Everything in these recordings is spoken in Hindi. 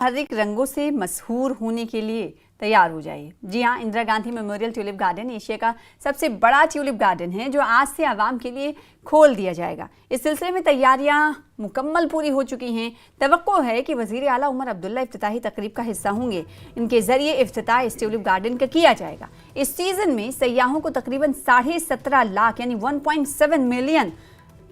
पारंपरिक रंगों से मशहूर होने के लिए तैयार हो जाइए। जी हाँ, Indira Gandhi memorial tulip garden Asia का सबसे बड़ा ट्यूलिप गार्डन है जो आज से आवाम के लिए खोल दिया जाएगा। इस सिलसिले में तैयारियां मुकम्मल पूरी हो चुकी हैं। तवक्को है कि वज़ीर आला उमर अब्दुल्ला इफ्तिताही तकरीब का हिस्सा होंगे। इनके जरिए इफ्तिताह इस ट्यूलिप गार्डन का किया जाएगा। इस सीजन में सयाहों को तकरीबन 17.5 लाख यानी 1.7 मिलियन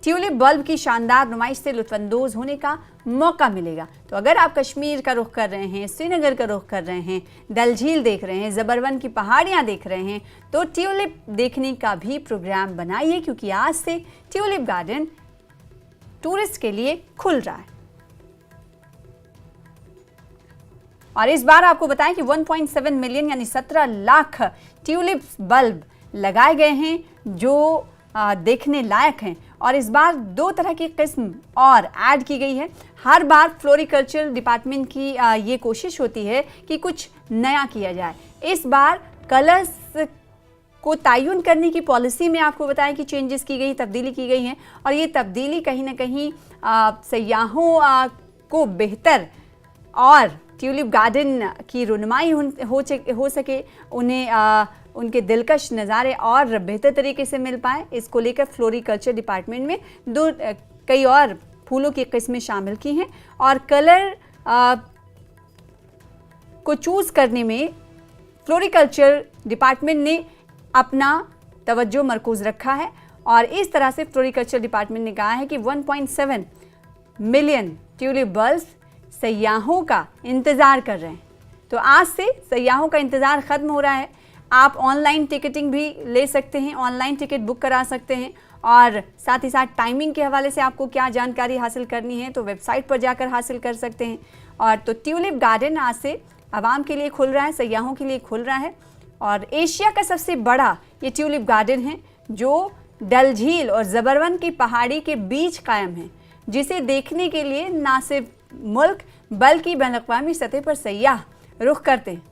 ट्यूलिप बल्ब की शानदार नुमाइश से लुत्फानंदोज होने का मौका मिलेगा। तो अगर आप कश्मीर का रुख कर रहे हैं, श्रीनगर का रुख कर रहे हैं, डल झील देख रहे हैं, ज़बरवन की पहाड़ियां देख रहे हैं, तो ट्यूलिप देखने का भी प्रोग्राम बनाइए, क्योंकि आज से ट्यूलिप गार्डन टूरिस्ट के लिए खुल रहा है। और इस बार आपको बताएं कि 1.7 मिलियन यानी 17 लाख ट्यूलिप बल्ब लगाए गए हैं जो देखने लायक हैं। और इस बार 2 तरह की किस्म और ऐड की गई है। हर बार फ्लोरिकल्चर डिपार्टमेंट की ये कोशिश होती है कि कुछ नया किया जाए। इस बार कलर्स को तयन करने की पॉलिसी में आपको बताएं कि चेंजेस की गई, तब्दीली की गई है। और ये तब्दीली कहीं ना कहीं सयाहों को बेहतर और ट्यूलिप गार्डन की रुनमाई हो सके, उन्हें उनके दिलकश नज़ारे और बेहतर तरीके से मिल पाए, इसको लेकर फ्लोरिकल्चर डिपार्टमेंट में कई और फूलों की किस्में शामिल की हैं। और कलर को चूज़ करने में फ्लोरिकल्चर डिपार्टमेंट ने अपना तवज्जो मरकूज़ रखा है। और इस तरह से फ्लोरिकल्चर डिपार्टमेंट ने कहा है कि 1.7 मिलियन ट्यूलिप बल्ब सयाहों का इंतज़ार कर रहे हैं। तो आज से सयाहों का इंतज़ार ख़त्म हो रहा है। आप ऑनलाइन टिकटिंग भी ले सकते हैं, ऑनलाइन टिकट बुक करा सकते हैं। और साथ ही साथ टाइमिंग के हवाले से आपको क्या जानकारी हासिल करनी है तो वेबसाइट पर जाकर हासिल कर सकते हैं। और तो ट्यूलिप गार्डन आज से आवाम के लिए खुल रहा है, सयाहों के लिए खुल रहा है। और एशिया का सबसे बड़ा ये ट्यूलिप गार्डन है जो डल झील और ज़बरवन की पहाड़ी के बीच कायम है, जिसे देखने के लिए ना सिर्फ मुल्क बल्कि बैनुल-अक़वामी सतह पर सयाह रुख करते हैं।